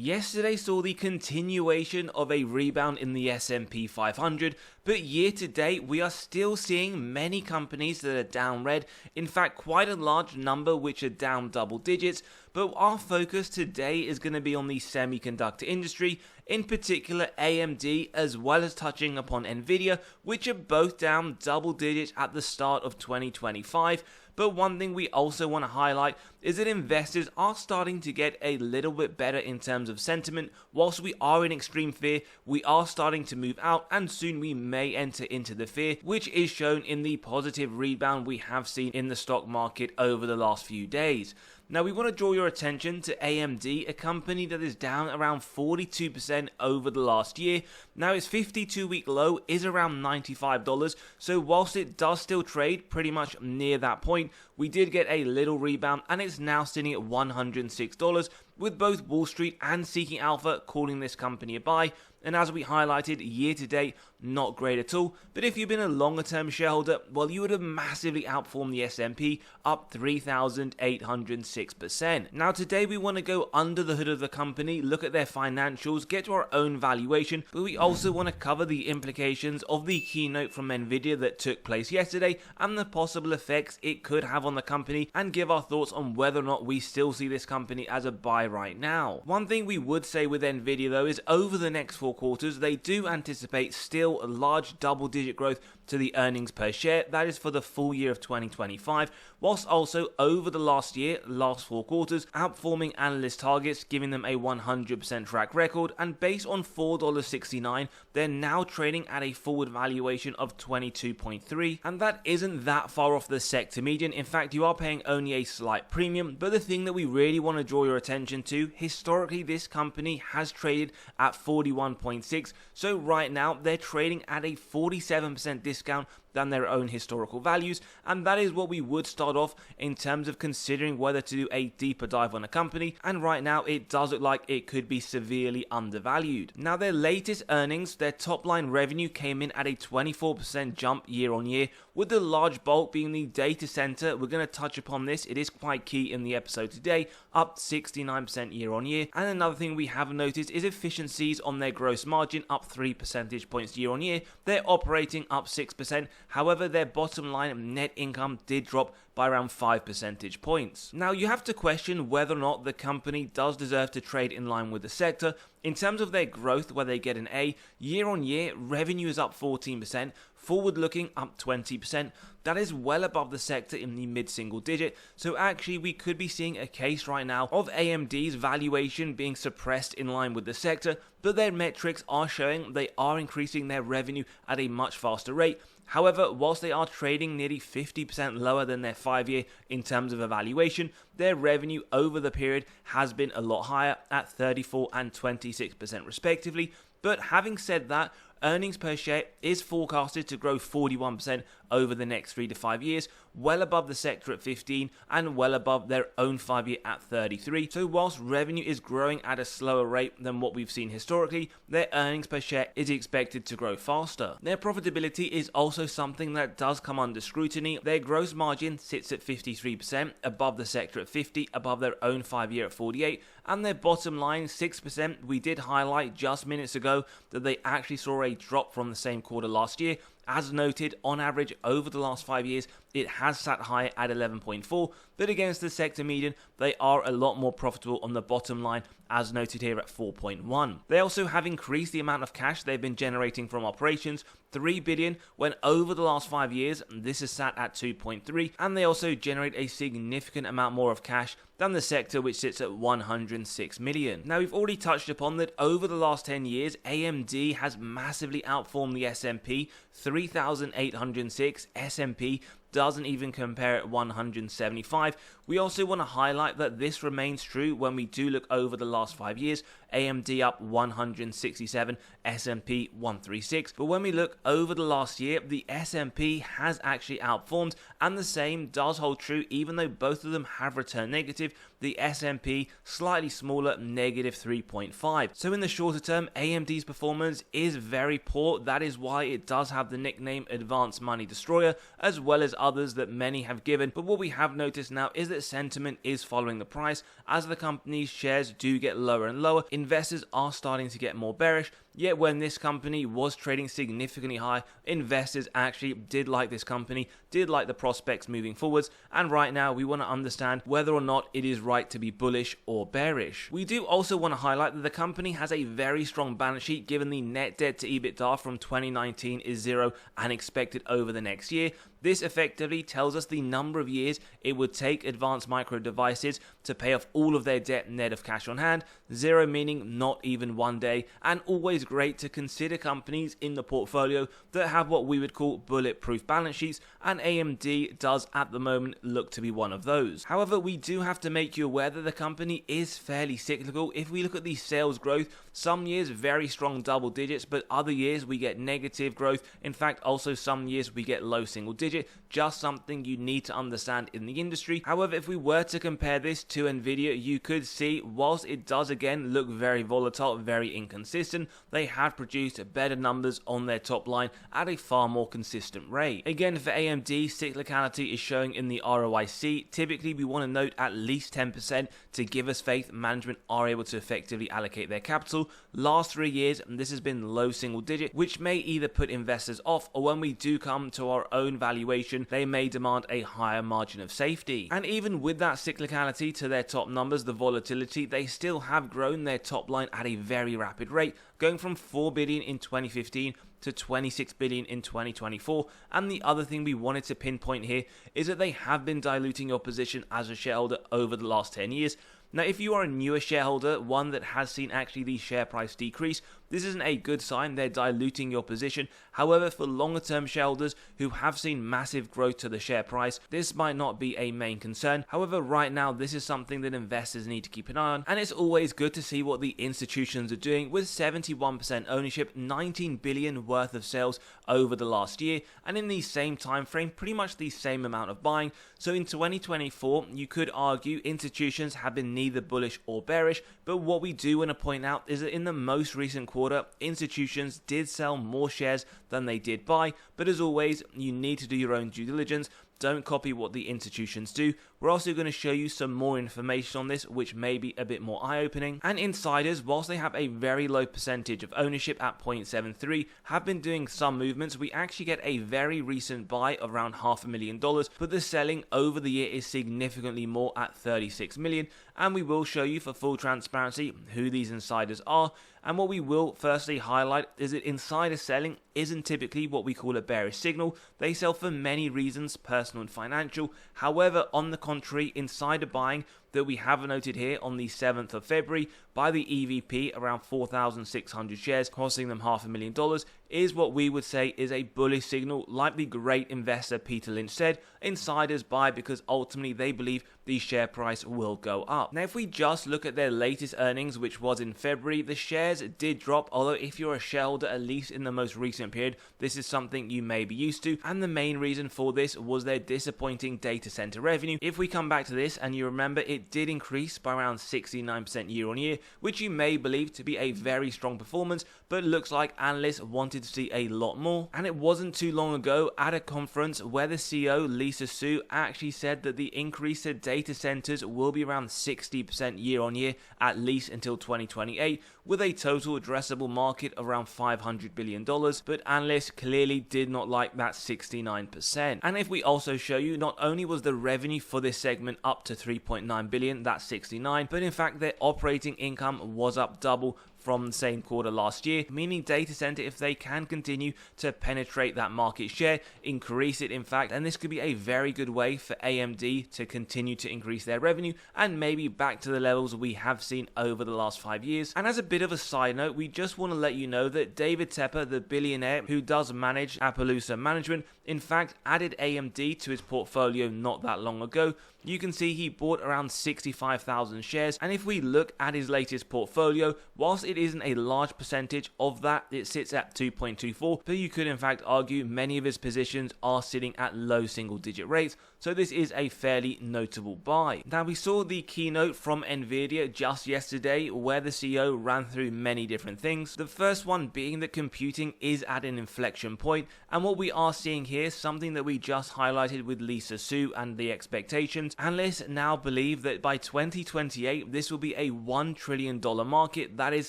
Yesterday saw the continuation of a rebound in the S&P 500, but year to date we are still seeing many companies that are down red, in fact quite a large number which are down double digits, but our focus today is going to be on the semiconductor industry, in particular AMD, as well as touching upon Nvidia, which are both down double digits at the start of 2025. But one thing we also want to highlight is that investors are starting to get a little bit better in terms of sentiment. Whilst we are in extreme fear, we are starting to move out, and soon we may enter into the fear, which is shown in the positive rebound we have seen in the stock market over the last few days. Now we want to draw your attention to AMD, a company that is down around 42% over the last year. Now its 52-week low is around $95, so whilst it does still trade pretty much near that point, we did get a little rebound and it's now sitting at $106, with both Wall Street and Seeking Alpha calling this company a buy. And as we highlighted, year to date, not great at all. But if you've been a longer term shareholder, well, you would have massively outperformed the S&P, up 3,806%. Now today we want to go under the hood of the company, look at their financials, get to our own valuation, but we also want to cover the implications of the keynote from Nvidia that took place yesterday and the possible effects it could have on the company, and give our thoughts on whether or not we still see this company as a buy right now. One thing we would say with Nvidia though is over the next 4 quarters, they do anticipate still a large double-digit growth to the earnings per share. That is for the full year of 2025, whilst also over the last 4 quarters, outperforming analyst targets, giving them a 100% track record, and based on $4.69, they're now trading at a forward valuation of 22.3, and that isn't that far off the sector median. In fact, you are paying only a slight premium, but the thing that we really want to draw your attention to, historically this company has traded at 41.6, so right now they're trading at a 47% discount than their own historical values, and that is what we would start off in terms of considering whether to do a deeper dive on a company, and right now it does look like it could be severely undervalued. Now their latest earnings, their top line revenue came in at a 24% jump year on year, with the large bulk being the data center. We're going to touch upon this, it is quite key in the episode today, up 69% year on year. And another thing we have noticed is efficiencies on their gross margin, up 3 percentage points year on year. They're operating up 6%. However, their bottom line net income did drop by around 5 percentage points. Now you have to question whether or not the company does deserve to trade in line with the sector. In terms of their growth, where they get an A, year on year revenue is up 14%, forward looking up 20%. That is well above the sector in the mid-single digit, so actually we could be seeing a case right now of AMD's valuation being suppressed in line with the sector, but their metrics are showing they are increasing their revenue at a much faster rate. However, whilst they are trading nearly 50% lower than their 5-year in terms of evaluation, their revenue over the period has been a lot higher at 34 and 26% respectively. But having said that, earnings per share is forecasted to grow 41% over the next 3 to 5 years, well above the sector at 15 and well above their own 5-year at 33. So whilst revenue is growing at a slower rate than what we've seen historically, their earnings per share is expected to grow faster. Their profitability is also something that does come under scrutiny. Their gross margin sits at 53%, above the sector at 50, above their own 5-year at 48, and their bottom line 6%. We did highlight just minutes ago that they actually saw a drop from the same quarter last year. As noted, on average over the last 5 years, it has sat higher at 11.4, but against the sector median, they are a lot more profitable on the bottom line, as noted here at 4.1. They also have increased the amount of cash they've been generating from operations, 3 billion, when over the last 5 years, this is sat at 2.3, and they also generate a significant amount more of cash than the sector, which sits at 106 million. Now we've already touched upon that over the last 10 years, AMD has massively outperformed the S&P, 3,806, S&P doesn't even compare at 175. We also want to highlight that this remains true when we do look over the last 5 years. AMD up 167, S&P 136. But when we look over the last year, the S&P has actually outperformed, and the same does hold true even though both of them have returned negative. The S&P slightly smaller, negative 3.5. So in the shorter term, AMD's performance is very poor. That is why it does have the nickname Advanced Money Destroyer, as well as others that many have given. But what we have noticed now is that sentiment is following the price. As the company's shares do get lower and lower, investors are starting to get more bearish. Yet when this company was trading significantly high, investors actually did like this company, did like the prospects moving forwards, and right now we want to understand whether or not it is right to be bullish or bearish. We do also want to highlight that the company has a very strong balance sheet given the net debt to EBITDA from 2019 is 0 and expected over the next year. This effectively tells us the number of years it would take Advanced Micro Devices to pay off all of their debt net of cash on hand, 0 meaning not even 1 day, and always great to consider companies in the portfolio that have what we would call bulletproof balance sheets, and AMD does at the moment look to be one of those. However, we do have to make you aware that the company is fairly cyclical. If we look at the sales growth, some years very strong double digits, but other years we get negative growth. In fact, also some years we get low single digit, just something you need to understand in the industry. However, if we were to compare this to Nvidia, you could see whilst it does again look very volatile, very inconsistent, they have produced better numbers on their top line at a far more consistent rate. Again, for AMD, cyclicality is showing in the ROIC. Typically, we want to note at least 10% to give us faith management are able to effectively allocate their capital. Last 3 years, this has been low single digit, which may either put investors off, or when we do come to our own valuation, they may demand a higher margin of safety. And even with that cyclicality to their top numbers, the volatility, they still have grown their top line at a very rapid rate, going from 4 billion in 2015 to 26 billion in 2024. And the other thing we wanted to pinpoint here is that they have been diluting your position as a shareholder over the last 10 years. Now, if you are a newer shareholder, one that has seen actually the share price decrease, this isn't a good sign. They're diluting your position. However, for longer term shareholders who have seen massive growth to the share price, this might not be a main concern. However, right now, this is something that investors need to keep an eye on. And it's always good to see what the institutions are doing with 71% ownership, 19 billion worth of sales over the last year. And in the same time frame, pretty much the same amount of buying. So in 2024, you could argue institutions have been neither bullish or bearish. But what we do want to point out is that in the most recent quarter, institutions did sell more shares than they did buy, but as always, you need to do your own due diligence. Don't copy what the institutions do. We're also going to show you some more information on this, which may be a bit more eye-opening. And insiders, whilst they have a very low percentage of ownership at 0.73, have been doing some movements. We actually get a very recent buy of around $500,000, but the selling over the year is significantly more at 36 million. And we will show you for full transparency who these insiders are. And what we will firstly highlight is that insider selling isn't typically what we call a bearish signal. They sell for many reasons, personal and financial. However, on the contrary, insider buying that we have noted here on the 7th of February by the EVP, around 4,600 shares, costing them $500,000, is what we would say is a bullish signal. Like the great investor Peter Lynch said, insiders buy because ultimately they believe the share price will go up. Now, if we just look at their latest earnings, which was in February, the shares did drop, although if you're a shareholder, at least in the most recent period, this is something you may be used to. And the main reason for this was their disappointing data center revenue. If we come back to this and you remember, it did increase by around 69% year on year, which you may believe to be a very strong performance, but looks like analysts wanted to see a lot more. And it wasn't too long ago at a conference where the CEO Lisa Su actually said that the increase to data centers will be around 60% year on year, at least until 2028, with a total addressable market around $500 billion, but analysts clearly did not like that 69%. And if we also show you, not only was the revenue for this segment up to 3.9 billion, that's 69, but in fact their operating income was up double from the same quarter last year, meaning data center, if they can continue to penetrate that market share, increase it in fact, and this could be a very good way for AMD to continue to increase their revenue and maybe back to the levels we have seen over the last 5 years. And as a bit of a side note, we just want to let you know that David Tepper, the billionaire who does manage Appaloosa Management, in fact added AMD to his portfolio not that long ago. You can see he bought around 65,000 shares, and if we look at his latest portfolio, whilst it it isn't a large percentage of that, it sits at 2.24, but you could in fact argue many of his positions are sitting at low single digit rates, so this is a fairly notable buy. Now we saw the keynote from Nvidia just yesterday where the CEO ran through many different things. The first one being that computing is at an inflection point, and what we are seeing here, something that we just highlighted with Lisa Su and the expectations. Analysts now believe that by 2028 this will be a $1 trillion market, that is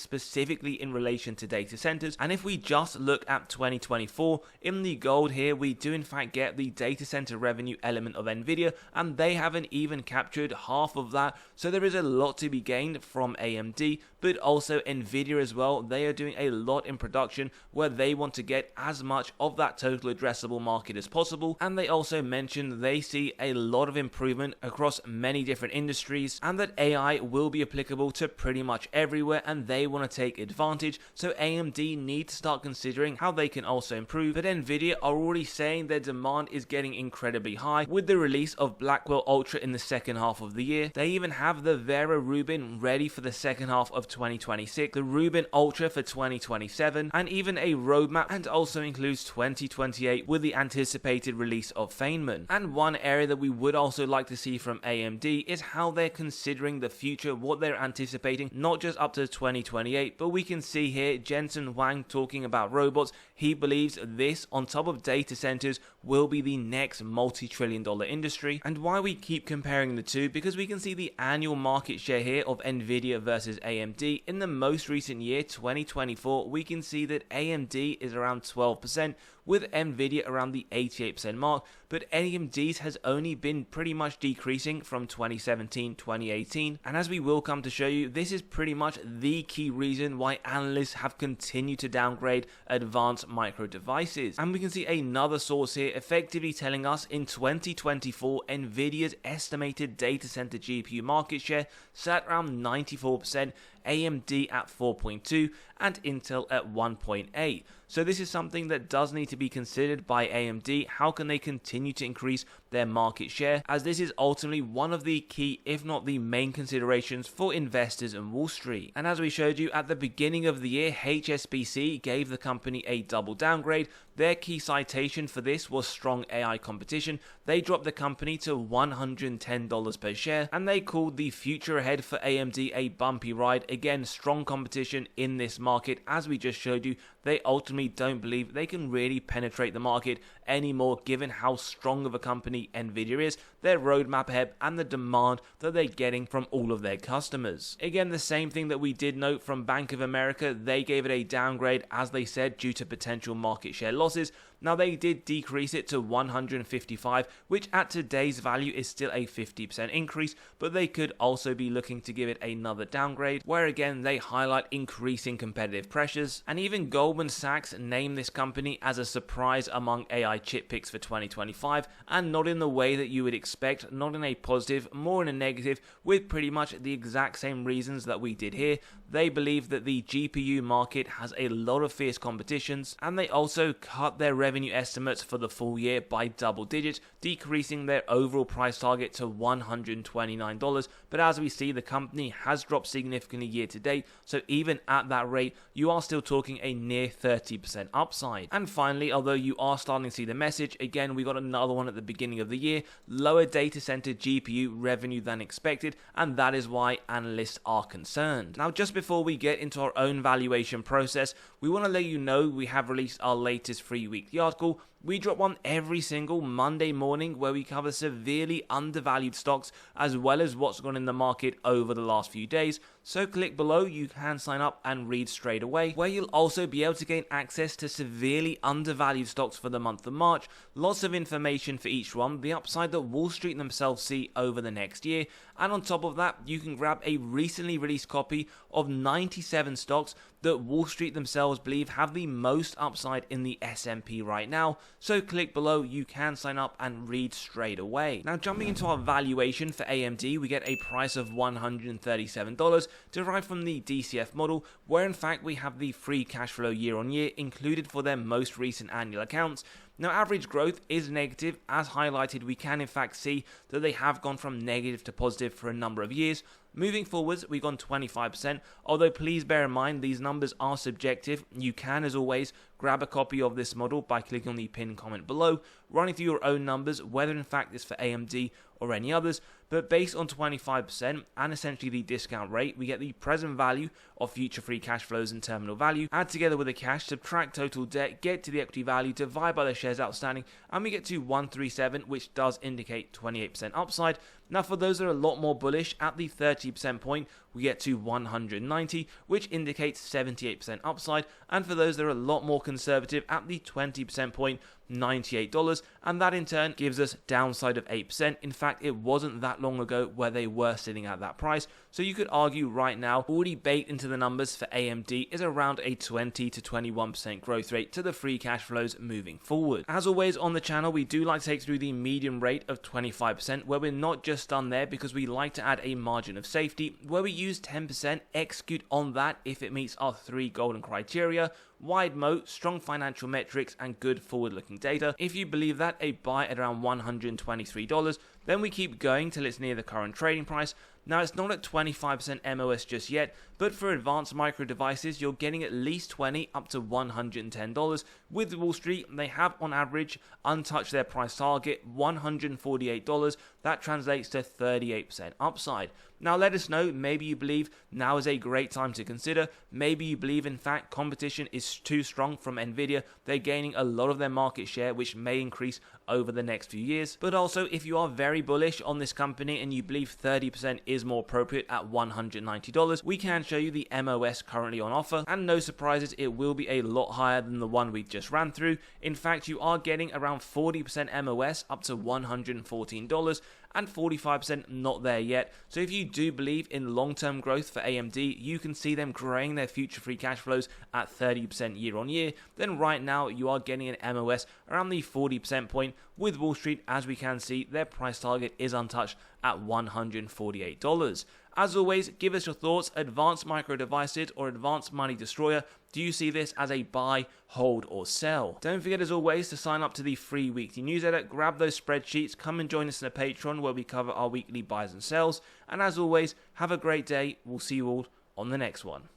specifically in relation to data centers. And if we just look at 2024, in the gold here we do in fact get the data center revenue element of Nvidia, and they haven't even captured half of that, so there is a lot to be gained from AMD, but also Nvidia as well. They are doing a lot in production where they want to get as much of that total addressable market as possible, and they also mentioned they see a lot of improvement across many different industries and that AI will be applicable to pretty much everywhere, and they want to take advantage, so AMD need to start considering how they can also improve. But Nvidia are already saying their demand is getting incredibly high with the release of Blackwell Ultra in the second half of the year. They even have the Vera Rubin ready for the second half of 2026, the Rubin Ultra for 2027, and even a roadmap, and also includes 2028 with the anticipated release of Feynman. And one area that we would also like to see from AMD is how they're considering the future, what they're anticipating, not just up to 2028, but we can see here Jensen Huang talking about robots. He believes this, on top of data centers, will be the next multi-trillion dollar industry. And why we keep comparing the two, because we can see the annual market share here of Nvidia versus AMD. In the most recent year, 2024, we can see that AMD is around 12%, with Nvidia around the 88% mark, but AMD's has only been pretty much decreasing from 2017-2018, and as we will come to show you, this is pretty much the key reason why analysts have continued to downgrade advanced micro devices. And we can see another source here effectively telling us in 2024 Nvidia's estimated data center GPU market share sat around 94%, AMD at 4.2 and Intel at 1.8. So this is something that does need to be considered by AMD. How can they continue to increase their market share, as this is ultimately one of the key, if not the main considerations for investors in Wall Street. And as we showed you at the beginning of the year, HSBC gave the company a double downgrade. Their key citation for this was strong AI competition. They dropped the company to $110 per share, and they called the future ahead for AMD a bumpy ride. Again, strong competition in this market. As we just showed you, they ultimately don't believe they can really penetrate the market anymore, given how strong of a company Nvidia is, their roadmap ahead, and the demand that they're getting from all of their customers. Again, the same thing that we did note from Bank of America. They gave it a downgrade, as they said, due to potential market share losses. Now, they did decrease it to 155, which at today's value is still a 50% increase, but they could also be looking to give it another downgrade, where again they highlight increasing competitive pressures. And even Goldman Sachs named this company as a surprise among AI chip picks for 2025, and not in the way that you would expect, not in a positive, more in a negative, with pretty much the exact same reasons that we did here. They believe that the GPU market has a lot of fierce competitions, and they also cut their revenue estimates for the full year by double digits, decreasing their overall price target to $129. But as we see, the company has dropped significantly year to date, so even at that rate, you are still talking a near 30% upside. And finally, although you are starting to see the message, again, we got another one at the beginning of the year, lower data center GPU revenue than expected, and that is why analysts are concerned. Now, just before we get into our own valuation process, we want to let you know we have released our latest free weekly article. We drop one every single Monday morning where we cover severely undervalued stocks as well as what's gone in the market over the last few days. So click below, you can sign up and read straight away, where you'll also be able to gain access to severely undervalued stocks for the month of March. Lots of information for each one, the upside that Wall Street themselves see over the next year. And on top of that, you can grab a recently released copy of 97 stocks that Wall Street themselves believe have the most upside in the S&P right now. So click below, you can sign up and read straight away. Now, jumping into our valuation for AMD, we get a price of $137 derived from the DCF model, where in fact we have the free cash flow year on year included for their most recent annual accounts. Now, average growth is negative. As highlighted, we can in fact see that they have gone from negative to positive for a number of years. Moving forwards, we've gone 25%, although please bear in mind these numbers are subjective. You can, as always, grab a copy of this model by clicking on the pinned comment below, running through your own numbers, whether in fact it's for AMD or any others, but based on 25% and essentially the discount rate, we get the present value of future free cash flows and terminal value, add together with the cash, subtract total debt, get to the equity value, divide by the shares outstanding, and we get to 137, which does indicate 28% upside. Now for those that are a lot more bullish, at the 30% point, we get to 190, which indicates 78% upside, and for those that are a lot more conservative, at the 20% point, $98, and that in turn gives us downside of 8%. In fact, it wasn't that long ago where they were sitting at that price, so you could argue right now, already baked into the numbers for AMD is around a 20 to 21% growth rate to the free cash flows moving forward. As always on the channel, we do like to take through the median rate of 25%, where we're not just done there because we like to add a margin of safety, where we use 10%, execute on that if it meets our 3 golden criteria: wide moat, strong financial metrics, and good forward-looking data. If you believe that, a buy at around $123, then we keep going till it's near the current trading price. Now it's not at 25% MOS just yet, but for advanced micro devices, you're getting at least $20 up to $110. With Wall Street, they have on average untouched their price target, $148. That translates to 38% upside. Now let us know, maybe you believe now is a great time to consider. Maybe you believe in fact competition is too strong from Nvidia. They're gaining a lot of their market share, which may increase over the next few years. But also, if you are very bullish on this company and you believe 30% is more appropriate at $190, we can show you the MOS currently on offer, and no surprises, it will be a lot higher than the one we just ran through. In fact, you are getting around 40% MOS up to $114, and 45% not there yet. So if you do believe in long-term growth for AMD, you can see them growing their future free cash flows at 30% year on year, then right now you are getting an MOS around the 40% point. With Wall Street, as we can see, their price target is untouched at $148. As always, give us your thoughts: advanced micro devices or advanced money destroyer. Do you see this as a buy, hold, or sell? Don't forget, as always, to sign up to the free weekly newsletter. Grab those spreadsheets, come and join us in a Patreon where we cover our weekly buys and sells. And as always, have a great day. We'll see you all on the next one.